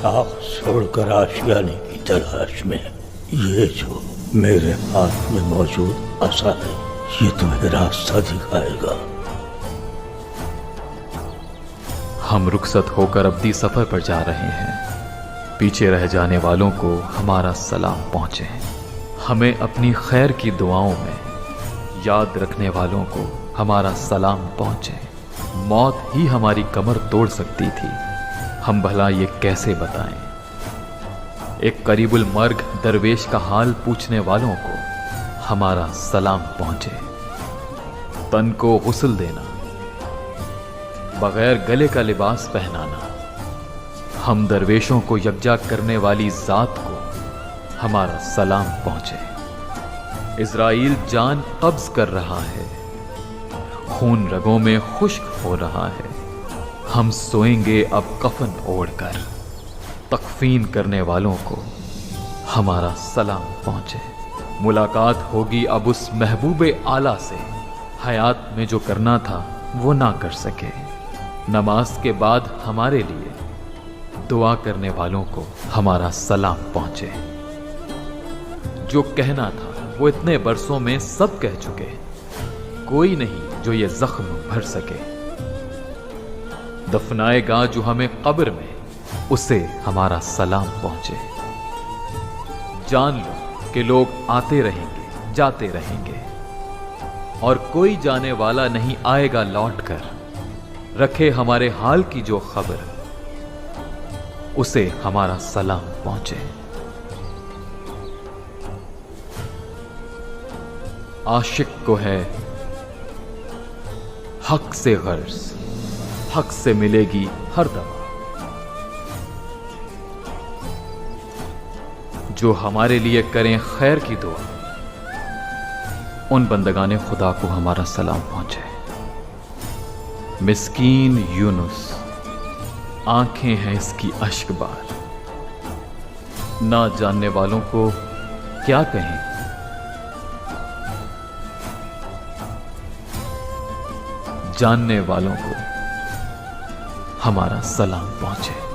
ساخ چھوڑ کر آشیانے کی تلاش میں، یہ جو میرے ہاتھ میں موجود عصا ہے یہ تمہیں راستہ دکھائے گا۔ ہم رخصت ہو کر ابدی سفر پر جا رہے ہیں۔ پیچھے رہ جانے والوں کو ہمارا سلام پہنچے۔ ہمیں اپنی خیر کی دعاؤں میں یاد رکھنے والوں کو ہمارا سلام پہنچے۔ موت ہی ہماری کمر توڑ سکتی تھی، ہم بھلا یہ کیسے بتائیں۔ ایک قریب المرگ درویش کا حال پوچھنے والوں کو ہمارا سلام پہنچے۔ تن کو غسل دینا، بغیر گلے کا لباس پہنانا، ہم درویشوں کو یکجا کرنے والی ذات کو ہمارا سلام پہنچے۔ اسرائیل جان قبض کر رہا ہے، خون رگوں میں خشک ہو رہا ہے، ہم سوئیں گے اب کفن اوڑھ کر۔ تکفین کرنے والوں کو ہمارا سلام پہنچے۔ ملاقات ہوگی اب اس محبوب اعلیٰ سے، حیات میں جو کرنا تھا وہ نہ کر سکے۔ نماز کے بعد ہمارے لیے دعا کرنے والوں کو ہمارا سلام پہنچے۔ جو کہنا تھا وہ اتنے برسوں میں سب کہہ چکے، کوئی نہیں جو یہ زخم بھر سکے۔ دفنائے گا جو ہمیں قبر میں، اسے ہمارا سلام پہنچے۔ جان لو کہ لوگ آتے رہیں گے، جاتے رہیں گے، اور کوئی جانے والا نہیں آئے گا لوٹ کر۔ رکھے ہمارے حال کی جو خبر، اسے ہمارا سلام پہنچے۔ عاشق کو ہے حق سے غرض، حق سے ملے گی ہر دم۔ جو ہمارے لیے کریں خیر کی دعا، ان بندگان خدا کو ہمارا سلام پہنچے۔ مسکین یونس، آنکھیں ہیں اس کی اشک بار، نہ جاننے والوں کو کیا کہیں۔ جاننے والوں کو ہمارا سلام پہنچے۔